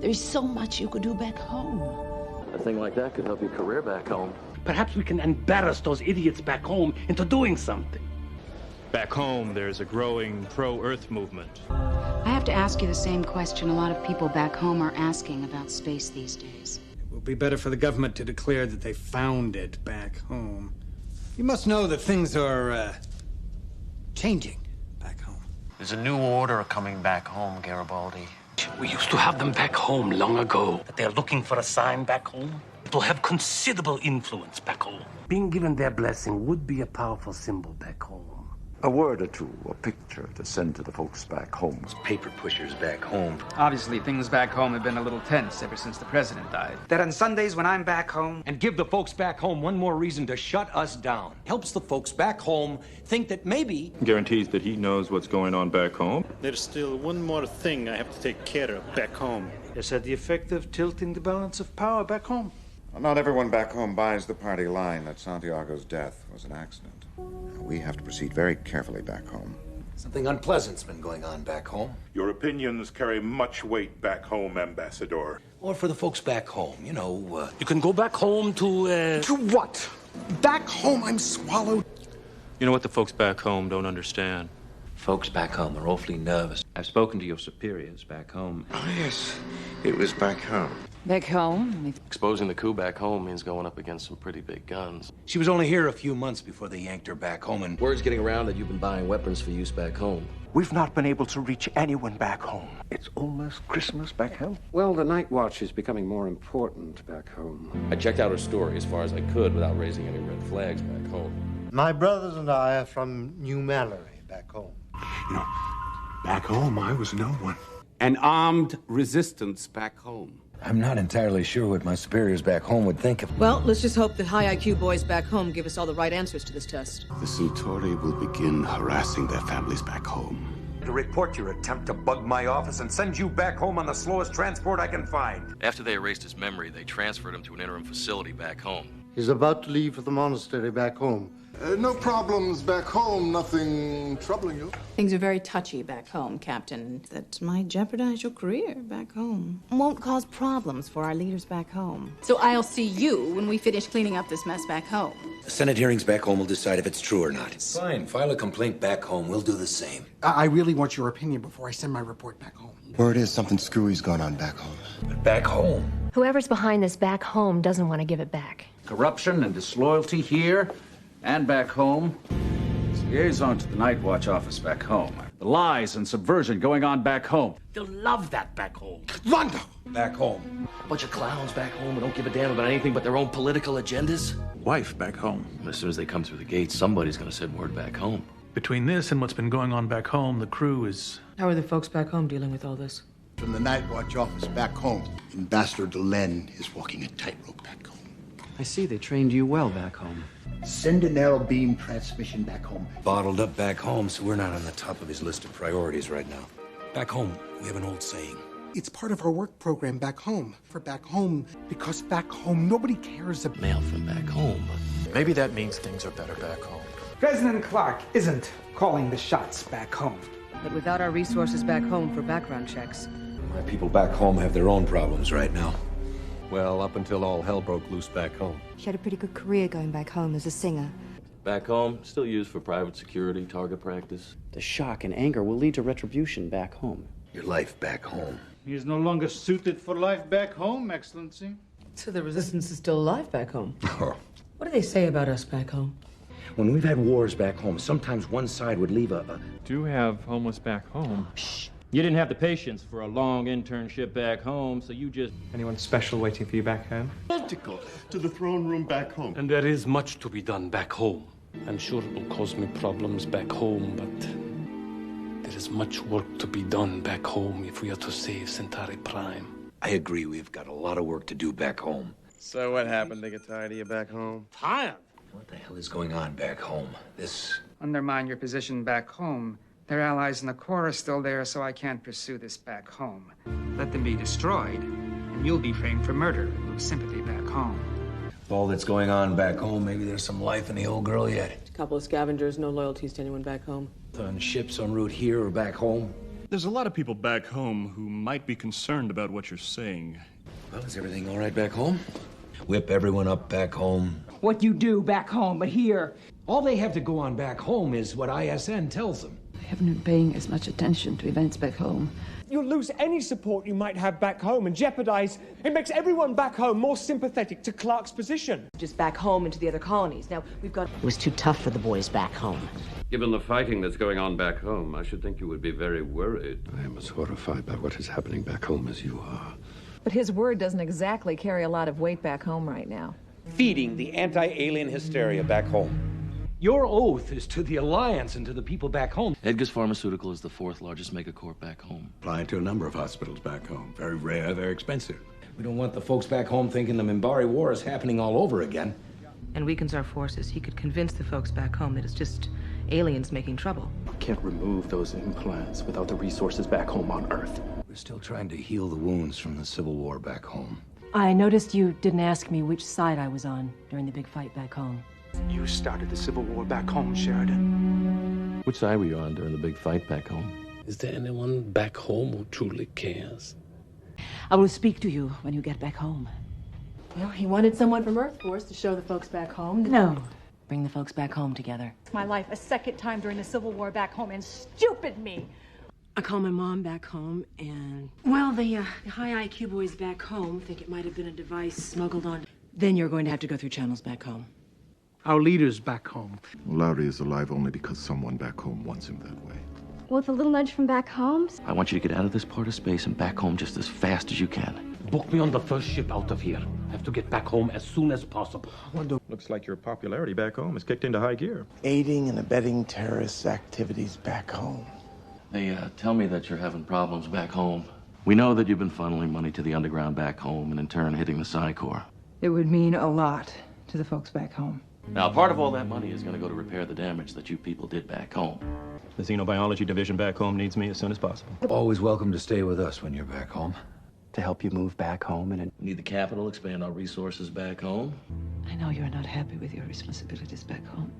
There's so much you could do back home. A thing like that could help your career back home. Perhaps we can embarrass those idiots back home into doing something. Back home, there's a growing pro-Earth movement. I have to ask you the same question a lot of people back home are asking about space these days. It will be better for the government to declare that they found it back home. You must know that things are, changing back home. There's a new order coming back home, Garibaldi. We used to have them back home long ago, but they're looking for a sign back home. It will have considerable influence back home. Being given their blessing would be a powerful symbol back home. A word or two, a picture to send to the folks back home. Paper pushers back home. Obviously, things back home have been a little tense ever since the president died. That on Sundays when I'm back home... And give the folks back home one more reason to shut us down. Helps the folks back home think that maybe... Guarantees that he knows what's going on back home. There's still one more thing I have to take care of back home. Is that the effect of tilting the balance of power back home? Well, not everyone back home buys the party line that Santiago's death was an accident. We have to proceed very carefully back home. Something unpleasant's been going on back home. Your opinions carry much weight back home, Ambassador. Or for the folks back home, you know, You can go back home to, To what? Back home, I'm swallowed. You know what the folks back home don't understand? Folks back home are awfully nervous. I've spoken to your superiors back home. Oh, yes. It was back home. Back home? Exposing the coup back home means going up against some pretty big guns. she was only here a few months before they yanked her back home, and... Word's getting around that you've been buying weapons for use back home. We've not been able to reach anyone back home. It's almost Christmas back home. Well, the night watch is becoming more important back home. I checked out her story as far as I could without raising any red flags back home. My brothers and I are from New Mallory back home. You know, back home, I was no one. An armed resistance back home. I'm not entirely sure what my superiors back home would think of... Well, let's just hope that high IQ boys back home give us all the right answers to this test. The Centauri will begin harassing their families back home. To report your attempt to bug my office and send you back home on the slowest transport I can find. After they erased his memory, they transferred him to an interim facility back home. He's about to leave for the monastery back home. No problems back home, nothing troubling you. Things are very touchy back home, Captain. That might jeopardize your career back home. Won't cause problems for our leaders back home. So I'll see you when we finish cleaning up this mess back home. The Senate hearings back home will decide if it's true or not. Fine, file a complaint back home. We'll do the same. I really want your opinion before I send my report back home. Word is something screwy's gone on back home. But back home... Whoever's behind this back home doesn't want to give it back. Corruption and disloyalty here and back home. As liaison to the Night Watch office back home. The lies and subversion going on back home. They'll love that back home. Rondo! Back home. A bunch of clowns back home who don't give a damn about anything but their own political agendas. Wife back home. As soon as they come through the gates, somebody's gonna send word back home. Between this and what's been going on back home, the crew is... How are the folks back home dealing with all this? From the Night Watch office back home, Ambassador Delenn is walking a tightrope back home. I see they trained you well back home. Send a narrow beam transmission back home. Bottled up back home, so we're not on the top of his list of priorities right now. Back home, we have an old saying. It's part of our work program back home. For back home, because back home, nobody cares about... Mail from back home. Maybe that means things are better back home. President Clark isn't calling the shots back home. But without our resources back home for background checks. My people back home have their own problems right now. Well, up until all hell broke loose back home. She had a pretty good career going back home as a singer. Back home, still used for private security, target practice. The shock and anger will lead to retribution back home. Your life back home. He is no longer suited for life back home, Excellency. So the resistance is still alive back home. What do they say about us back home? When we've had wars back home, sometimes one side would leave a... Do have homeless back home. Shh. You didn't have the patience for a long internship back home, so you just... Anyone special waiting for you back home? Identical to the throne room back home. And there is much to be done back home. I'm sure it will cause me problems back home, but there is much work to be done back home if we are to save Centauri Prime. I agree, we've got a lot of work to do back home. So what happened? They get tired of you back home? Tired? What the hell is going on back home? This... Undermine your position back home. Their allies in the Corps are still there, so I can't pursue this back home. Let them be destroyed, and you'll be framed for murder and lose sympathy back home. With all that's going on back home, maybe there's some life in the old girl yet. A couple of scavengers, no loyalties to anyone back home. On ships en route here or back home. There's a lot of people back home who might be concerned about what you're saying. Well, is everything all right back home? Whip everyone up back home. What you do back home, but here. All they have to go on back home is what ISN tells them. I haven't been paying as much attention to events back home. You'll lose any support you might have back home and jeopardize. It makes everyone back home more sympathetic to Clark's position. Just back home into the other colonies. Now, we've got... It was too tough for the boys back home. Given the fighting that's going on back home, I should think you would be very worried. I am as horrified by what is happening back home as you are. But his word doesn't exactly carry a lot of weight back home right now. Feeding the anti-alien hysteria back home. Your oath is to the Alliance and to the people back home. Edgar's Pharmaceutical is the 4th largest megacorp back home. Applying to a number of hospitals back home. Very rare, very expensive. We don't want the folks back home thinking the Minbari War is happening all over again. And weakens our forces. He could convince the folks back home that it's just aliens making trouble. Can't remove those implants without the resources back home on Earth. We're still trying to heal the wounds from the Civil War back home. I noticed you didn't ask me which side I was on during the big fight back home. You started the Civil War back home, Sheridan. Which side were you on during the big fight back home? Is there anyone back home who truly cares? I will speak to you when you get back home. Well, he wanted someone from Earth Force to show the folks back home. No. Bring the folks back home together. My life a second time during the Civil War back home, and stupid me. I call my mom back home, and... Well, the high IQ boys back home think it might have been a device smuggled on. Then you're going to have to go through channels back home. Our leaders back home. Larry is alive only because someone back home wants him that way. With a little nudge from back home? I want you to get out of this part of space and back home just as fast as you can. Book me on the first ship out of here. I have to get back home as soon as possible. Looks like your popularity back home has kicked into high gear. Aiding and abetting terrorist activities back home. They tell me that you're having problems back home. We know that you've been funneling money to the underground back home and in turn hitting the Psi Corps. It would mean a lot to the folks back home. Now, part of all that money is going to go to repair the damage that you people did back home. The Xenobiology division back home needs me as soon as possible. Always welcome to stay with us when you're back home. To help you move back home and... We need the capital, expand our resources back home. I know you're not happy with your responsibilities back home.